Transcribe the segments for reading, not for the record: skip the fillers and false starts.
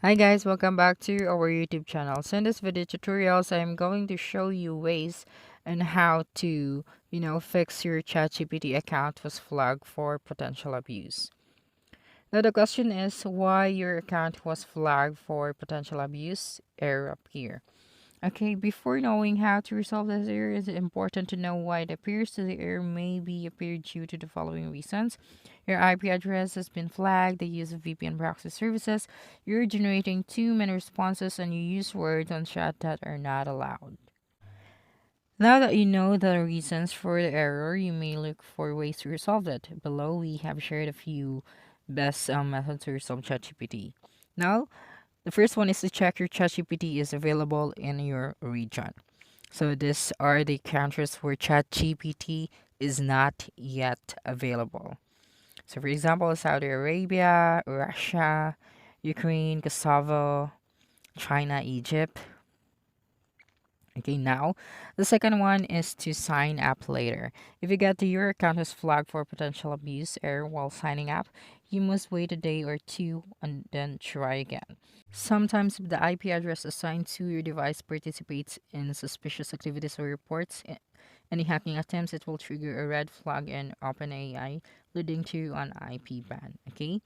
Hi guys, welcome back to our YouTube channel. So in this video tutorials, I'm going to show you ways and how to, fix your ChatGPT account was flagged for potential abuse. Now the question is why your account was flagged for potential abuse error appear. Okay, before knowing how to resolve this error, it's important to know why it appears. So the error may be appeared due to the following reasons. Your IP address has been flagged, the use of VPN proxy services, you're generating too many responses, and you use words on chat that are not allowed. Now that you know the reasons for the error, you may look for ways to resolve it. Below, we have shared a few best methods to resolve ChatGPT. Now, the first one is to check your ChatGPT is available in your region. So these are the countries where ChatGPT is not yet available. So for example, Saudi Arabia, Russia, Ukraine, Kosovo, China, Egypt. Okay, now the second one is to sign up later. If you get your account is flagged for potential abuse error while signing up, you must wait a day or two and then try again. Sometimes if the IP address assigned to your device participates in suspicious activities or reports any hacking attempts, it will trigger a red flag in OpenAI, leading to an IP ban. Okay?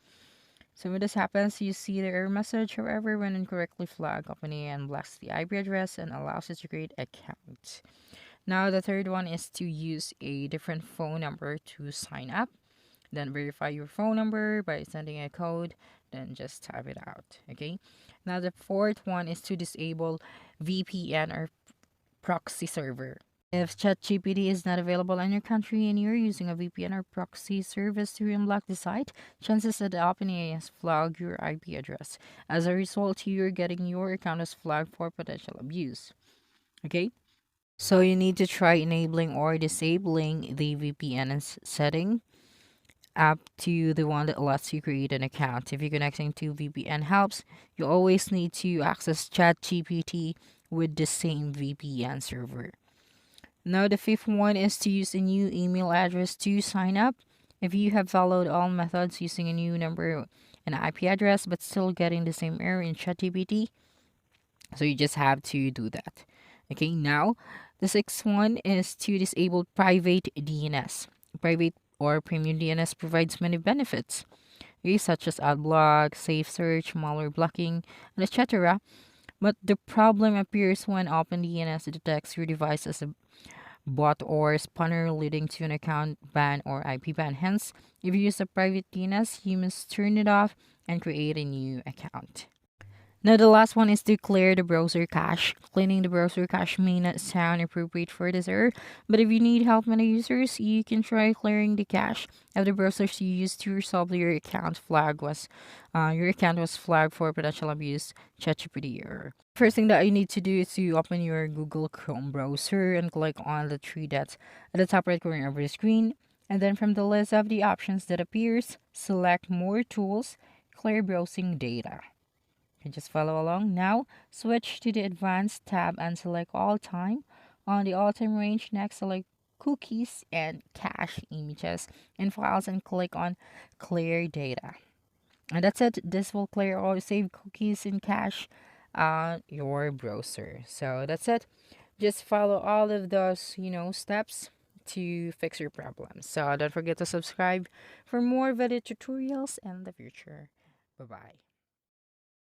So when this happens, you see the error message. However, when incorrectly flagged, OpenAI blocks the IP address and allows you to create account. Now the third one is to use a different phone number to sign up. Then verify your phone number by sending a code. Then just type it out. Okay. Now the fourth one is to disable VPN or proxy server. If ChatGPT is not available in your country and you're using a VPN or proxy service to unblock the site, chances that the OpenAI has flagged your IP address. As a result, you're getting your account as flagged for potential abuse. Okay? So you need to try enabling or disabling the VPN setting up to the one that lets you create an account. If you're connecting to VPN helps, you always need to access ChatGPT with the same VPN server. Now, the fifth one is to use a new email address to sign up. If you have followed all methods using a new number and IP address but still getting the same error in ChatGPT, so you just have to do that. Okay, now the sixth one is to disable private DNS. Private or premium DNS provides many benefits, okay, such as ad block, safe search, malware blocking, and etc. But the problem appears when OpenDNS detects your device as a bot or spawner, leading to an account ban or IP ban. Hence, if you use a private DNS, you must turn it off and create a new account. Now, the last one is to clear the browser cache. Cleaning the browser cache may not sound appropriate for this error, but if you need help, many users, you can try clearing the cache of the browsers you use to resolve your account was flagged for potential abuse. ChatGPT error. First thing that you need to do is to open your Google Chrome browser and click on the three dots at the top right corner of the screen. And then from the list of the options that appears, select More Tools, Clear Browsing Data. You can just follow along. Now, switch to the Advanced tab and select All Time. On the All Time range, next select Cookies and Cache Images and Files and click on Clear Data. And that's it. This will clear all saved cookies and cache on your browser. So that's it. Just follow all of those, steps to fix your problems. So don't forget to subscribe for more video tutorials in the future. Bye bye.